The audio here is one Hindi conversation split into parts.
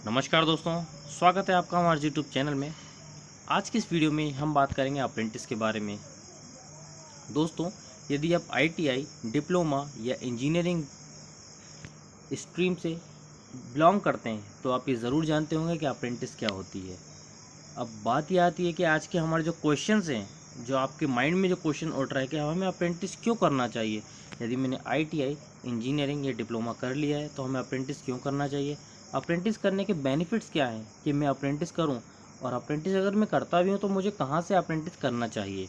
नमस्कार दोस्तों, स्वागत है आपका हमारे यूट्यूब चैनल में। आज की इस वीडियो में हम बात करेंगे अप्रेंटिस के बारे में। दोस्तों, यदि आप आईटीआई, डिप्लोमा या इंजीनियरिंग स्ट्रीम से बिलोंग करते हैं तो आप ये ज़रूर जानते होंगे कि अप्रेंटिस क्या होती है। अब बात ये आती है कि आज के हमारे जो क्वेश्चंस हैं, जो आपके माइंड में जो क्वेश्चन उठ रहा है कि हमें अप्रेंटिस क्यों करना चाहिए। यदि मैंने आईटीआई, इंजीनियरिंग या डिप्लोमा कर लिया है तो हमें अप्रेंटिस क्यों करना चाहिए। अप्रेंटिस करने के बेनिफिट्स क्या हैं कि मैं अप्रेंटिस करूं, और अप्रेंटिस अगर मैं करता भी हूं तो मुझे कहां से अप्रेंटिस करना चाहिए।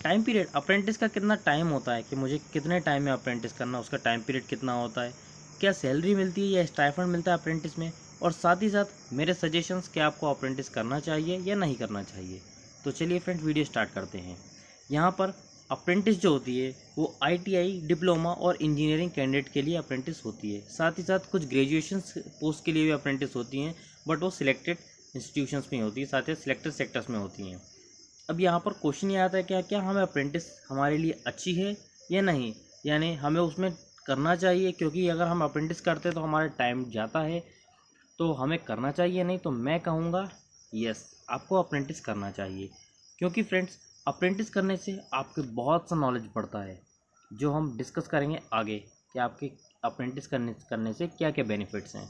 टाइम पीरियड अप्रेंटिस का कितना टाइम होता है कि मुझे कितने टाइम में अप्रेंटिस करना, उसका टाइम पीरियड कितना होता है, क्या सैलरी मिलती है या स्टाइफंड मिलता है अप्रेंटिस में, और साथ ही साथ मेरे सजेशंस कि आपको अप्रेंटिस करना चाहिए या नहीं करना चाहिए। तो चलिए फ्रेंड्स, वीडियो स्टार्ट करते हैं। यहाँ पर अप्रेंटिस जो होती है वो आईटीआई, डिप्लोमा और इंजीनियरिंग कैंडिडेट के लिए अप्रेंटिस होती है। साथ ही साथ कुछ ग्रेजुएशन पोस्ट के लिए भी अप्रेंटिस होती हैं, बट वो सिलेक्टेड इंस्टीट्यूशंस में होती है, साथ ही सिलेक्टेड सेक्टर्स में होती हैं। अब यहाँ पर क्वेश्चन ये आता है क्या क्या हमें अप्रेंटिस हमारे लिए अच्छी है या नहीं, यानी हमें उसमें करना चाहिए, क्योंकि अगर हम अप्रेंटिस करते हैं तो हमारा टाइम जाता है, तो हमें करना चाहिए नहीं। तो मैं कहूँगा यस, आपको अप्रेंटिस करना चाहिए, क्योंकि फ्रेंड्स अप्रेंटिस करने से आपके बहुत सा नॉलेज बढ़ता है, जो हम डिस्कस करेंगे आगे कि आपके अप्रेंटिस करने से क्या क्या बेनिफिट्स हैं।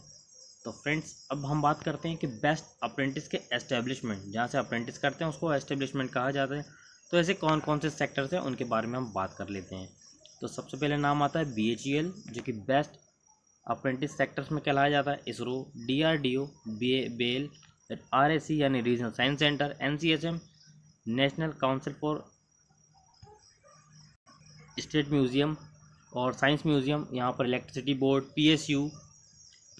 तो फ्रेंड्स, अब हम बात करते हैं कि बेस्ट अप्रेंटिस के एस्टेब्लिशमेंट, जहाँ से अप्रेंटिस करते हैं उसको एस्टेब्लिशमेंट कहा जाता है। तो ऐसे कौन कौन से सेक्टर्स हैं उनके बारे में हम बात कर लेते हैं। तो सबसे पहले नाम आता है बीएचईएल, जो कि बेस्ट अप्रेंटिस सेक्टर्स में कहलाया जाता है। इसरो, डीआरडीओ, बेल, आरएससी यानी regional science centre, NCSM, national council for state museum और साइंस म्यूजियम, यहाँ पर electricity board, PSU,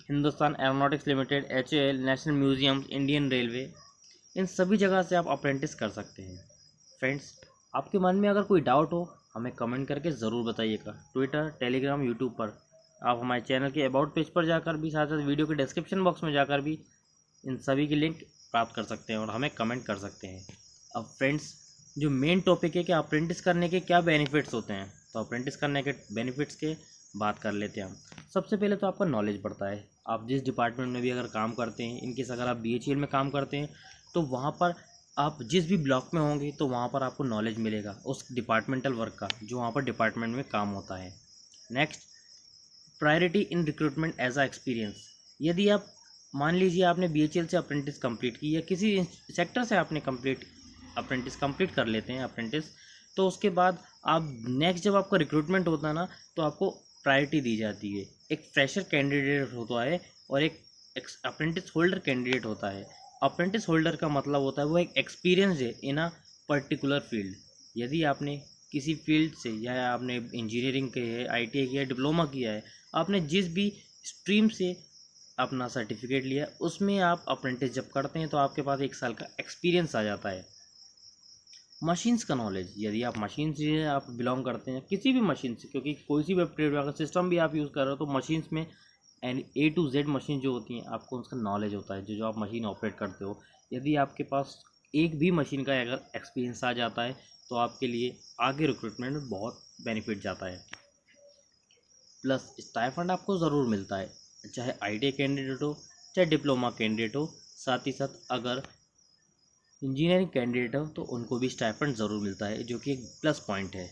Hindustan aeronautics limited, HAL, national museum, Indian railway, इन सभी जगह से आप अप्रेंटिस कर सकते हैं। फ्रेंड्स, आपके मन में अगर कोई डाउट हो हमें कमेंट करके ज़रूर बताइएगा। ट्विटर, टेलीग्राम, यूट्यूब पर आप हमारे चैनल के अबाउट पेज पर जाकर भी, साथ साथ वीडियो के डिस्क्रिप्शन बॉक्स में जाकर भी इन सभी की लिंक प्राप्त कर सकते हैं और हमें कमेंट कर सकते हैं। अब फ्रेंड्स, जो मेन टॉपिक है कि अप्रेंटिस करने के क्या बेनिफिट्स होते हैं, तो अप्रेंटिस करने के बेनिफिट्स के बात कर लेते हैं हम। सबसे पहले तो आपका नॉलेज बढ़ता है। आप जिस डिपार्टमेंट में भी अगर काम करते हैं, इनकेस अगर आप बीएचईएल में काम करते हैं, तो वहाँ पर आप जिस भी ब्लॉक में होंगे तो वहाँ पर आपको नॉलेज मिलेगा उस डिपार्टमेंटल वर्क का, जो वहाँ पर डिपार्टमेंट में काम होता है। Next, priority in recruitment as a experience. यदि आप मान लीजिए आपने बीएचईएल से अप्रेंटिस कंप्लीट की या किसी सेक्टर से आपने अप्रेंटिस कंप्लीट कर लेते हैं अप्रेंटिस, तो उसके बाद आप नेक्स्ट जब आपका रिक्रूटमेंट होता है ना, तो आपको प्रायोरिटी दी जाती है। एक फ्रेशर कैंडिडेट होता है और एक अप्रेंटिस होल्डर कैंडिडेट होता है। अप्रेंटिस होल्डर का मतलब होता है वो एक एक्सपीरियंस है इन अ पर्टिकुलर फील्ड। यदि आपने किसी फील्ड से, या आपने इंजीनियरिंग की है, आईटीआई किया है, डिप्लोमा किया है, आपने जिस भी स्ट्रीम से अपना सर्टिफिकेट लिया, उसमें आप अप्रेंटिस जब करते हैं तो आपके पास 1 साल का एक्सपीरियंस आ जाता है। मशीन्स का नॉलेज, यदि आप मशीन से आप बिलोंग करते हैं, किसी भी मशीन से, क्योंकि कोई सी भी अगर सिस्टम भी आप यूज़ कर रहे हो तो मशीन्स में and A to Z machine जो होती हैं आपको उसका नॉलेज होता है, जो जो आप मशीन ऑपरेट करते हो। यदि आपके पास एक भी मशीन का अगर एक्सपीरियंस आ जाता है तो आपके लिए आगे रिक्रूटमेंट में बहुत बेनिफिट जाता है। प्लस स्टाइफंड आपको ज़रूर मिलता है, चाहे आईटीआई कैंडिडेट हो, चाहे डिप्लोमा कैंडिडेट हो। साथ ही साथ अगर इंजीनियरिंग कैंडिडेट हो तो उनको भी स्टाइफंड ज़रूर मिलता है, जो कि एक प्लस पॉइंट है।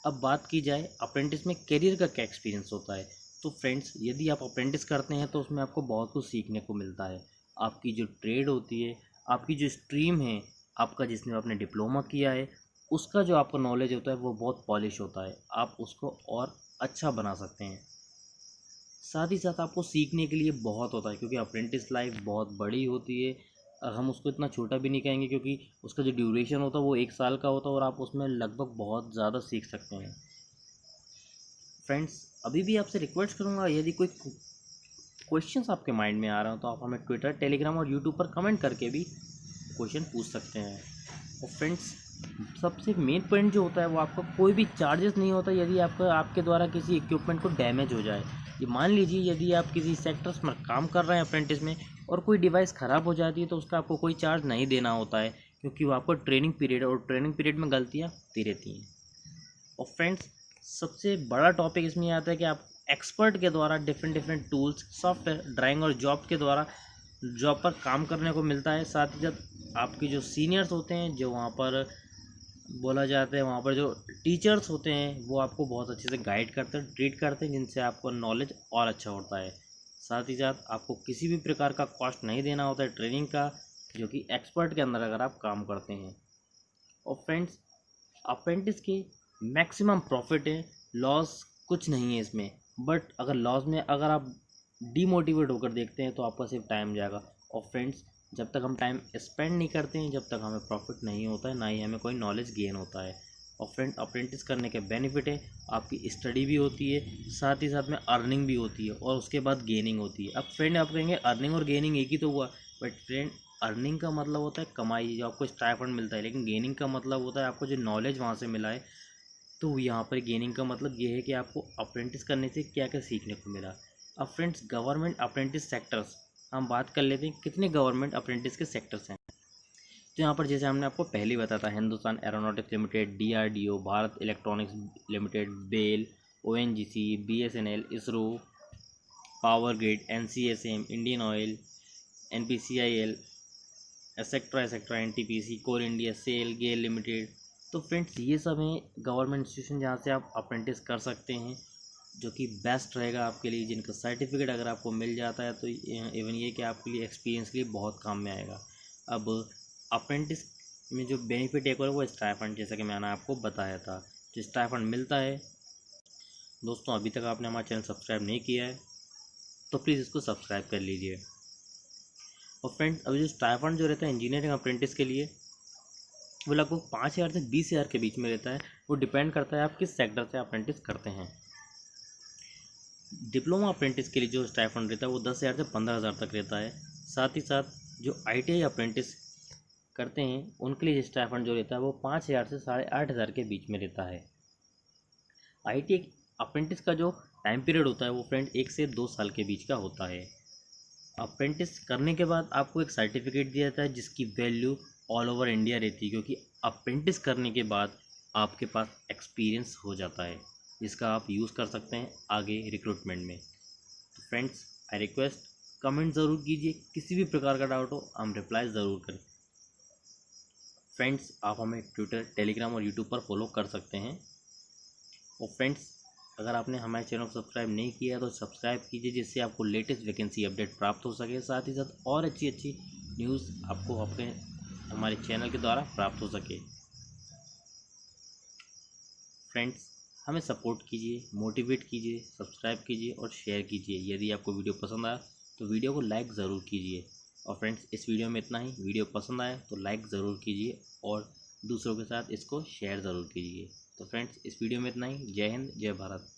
अब बात की जाए अप्रेंटिस में करियर का क्या एक्सपीरियंस होता है, तो फ्रेंड्स यदि आप अप्रेंटिस करते हैं तो उसमें आपको बहुत कुछ सीखने को मिलता है। आपकी जो ट्रेड होती है, आपकी जो स्ट्रीम है, आपका जिसमें आपने डिप्लोमा किया है, उसका जो आपका नॉलेज होता है वो बहुत पॉलिश होता है, आप उसको और अच्छा बना सकते हैं। साथ ही साथ आपको सीखने के लिए बहुत होता है, क्योंकि अप्रेंटिस लाइफ बहुत बड़ी होती है। हम उसको इतना छोटा भी नहीं कहेंगे, क्योंकि उसका जो ड्यूरेशन होता है वो 1 साल का होता है और आप उसमें लगभग बहुत ज़्यादा सीख सकते हैं। फ्रेंड्स, अभी भी आपसे रिक्वेस्ट करूँगा, यदि कोई क्वेश्चंस आपके माइंड में आ रहा हो तो आप हमें ट्विटर, टेलीग्राम और यूट्यूब पर कमेंट करके भी क्वेश्चन पूछ सकते हैं। और फ्रेंड्स, सबसे मेन पॉइंट जो होता है वो आपका कोई भी चार्जेस नहीं होता यदि आपके द्वारा किसी इक्विपमेंट को डैमेज हो जाए। ये मान लीजिए यदि आप किसी सेक्टर्स में काम कर रहे हैं अप्रेंटिस में और कोई डिवाइस ख़राब हो जाती है, तो उसका आपको कोई चार्ज नहीं देना होता है, क्योंकि वो आपका ट्रेनिंग पीरियड है और ट्रेनिंग पीरियड में गलतियाँ होती रहती हैं। और फ्रेंड्स, सबसे बड़ा टॉपिक इसमें आता है कि आप एक्सपर्ट के द्वारा different different tools, software, drawing और जॉब के द्वारा जॉब पर काम करने को मिलता है। साथ ही साथ आपके जो सीनियर्स होते हैं, जो वहाँ पर बोला जाता है, वहाँ पर जो टीचर्स होते हैं वो आपको बहुत अच्छे से गाइड करते हैं, ट्रीट करते हैं, जिनसे आपको नॉलेज और अच्छा होता है। साथ ही साथ आपको किसी भी प्रकार का कॉस्ट नहीं देना होता है ट्रेनिंग का, जो कि एक्सपर्ट के अंदर अगर आप काम करते हैं। और फ्रेंड्स, अप्रेंटिस के मैक्सिमम प्रॉफिट है, लॉस कुछ नहीं है इसमें। बट अगर लॉस में अगर आप डीमोटिवेट होकर देखते हैं तो आपका सिर्फ टाइम जाएगा। और फ्रेंड्स, जब तक हम टाइम स्पेंड नहीं करते हैं, जब तक हमें प्रॉफिट नहीं होता है, ना ही हमें कोई नॉलेज गेन होता है। और फ्रेंड, अप्रेंटिस करने के बेनिफिट है, आपकी स्टडी भी होती है, साथ ही साथ में अर्निंग भी होती है, और उसके बाद गेनिंग होती है। अब फ्रेंड, आप कहेंगे अर्निंग और गेनिंग एक ही तो हुआ, बट फ्रेंड, अर्निंग का मतलब होता है कमाई, जो आपको स्टाइपेंड मिलता है, लेकिन गेनिंग का मतलब होता है आपको जो नॉलेज वहाँ से मिला है। तो यहाँ पर गेनिंग का मतलब ये है कि आपको अप्रेंटिस करने से क्या क्या सीखने को मिला। अब फ्रेंड्स, गवर्नमेंट अप्रेंटिस सेक्टर्स हम बात कर लेते हैं, कितने गवर्नमेंट अप्रेंटिस के सेक्टर्स हैं। तो यहाँ पर जैसे हमने आपको पहले ही बताया था, Hindustan aeronautics limited, DRDO, Bharat electronics limited, BEL, ONGC, BSNL, ISRO, power grid, NCSM, Indian oil, NPCIL, etcetera etcetera, NTPC, coal India, SAIL, GAIL limited. तो फ्रेंड्स, ये सब हैं गवर्नमेंट इंस्टीट्यूशन जहाँ से आप अप्रेंटिस कर सकते हैं, जो कि बेस्ट रहेगा आपके लिए, जिनका सर्टिफिकेट अगर आपको मिल जाता है तो इवन ये कि आपके लिए एक्सपीरियंस के लिए बहुत काम में आएगा। अब अप्रेंटिस में जो बेनिफिट एक और वो स्टाइपेंड, जैसा कि मैंने आपको बताया था, जो स्टाइपेंड मिलता है। दोस्तों, अभी तक आपने हमारा चैनल सब्सक्राइब नहीं किया है तो प्लीज़ इसको सब्सक्राइब कर लीजिए। और फ्रेंड्स, अभी जो स्टाइपेंड जो रहता है इंजीनियरिंग अप्रेंटिस के लिए, वो लगभग 5,000 से 20,000 के बीच में रहता है। वो डिपेंड करता है आप किस सेक्टर से अप्रेंटिस करते हैं। डिप्लोमा अप्रेंटिस के लिए जो स्टाइपेंड रहता है वो 10,000 से 15,000 तक रहता है। साथ ही साथ जो ITI अप्रेंटिस करते हैं उनके लिए स्टाइपेंड जो रहता है वो 5,000 से 8,500 के बीच में रहता है। ITI अप्रेंटिस का जो टाइम पीरियड होता है वो फ्रेंड 1 से 2 साल के बीच का होता है। अप्रेंटिस करने के बाद आपको एक सर्टिफिकेट दिया जाता है, जिसकी वैल्यू ऑल ओवर इंडिया रहती है, क्योंकि अप्रेंटिस करने के बाद आपके पास एक्सपीरियंस हो जाता है, जिसका आप यूज़ कर सकते हैं आगे रिक्रूटमेंट में। तो फ्रेंड्स, आई रिक्वेस्ट, कमेंट ज़रूर कीजिए, किसी भी प्रकार का डाउट हो हम रिप्लाई ज़रूर करें। फ्रेंड्स, आप हमें ट्विटर, टेलीग्राम और यूट्यूब पर फॉलो कर सकते हैं। और फ्रेंड्स, अगर आपने हमारे चैनल को सब्सक्राइब नहीं किया तो सब्सक्राइब कीजिए, जिससे आपको लेटेस्ट वैकेंसी अपडेट प्राप्त हो सके। साथ ही साथ और अच्छी अच्छी न्यूज़ आपको अपने हमारे चैनल के द्वारा प्राप्त हो सके। फ्रेंड्स, हमें सपोर्ट कीजिए, मोटिवेट कीजिए, सब्सक्राइब कीजिए और शेयर कीजिए। यदि आपको वीडियो पसंद आया तो वीडियो को लाइक ज़रूर कीजिए। और फ्रेंड्स, इस वीडियो में इतना ही। वीडियो पसंद आया तो लाइक ज़रूर कीजिए और दूसरों के साथ इसको शेयर ज़रूर कीजिए। तो फ्रेंड्स, इस वीडियो में इतना ही। जय हिंद, जय भारत।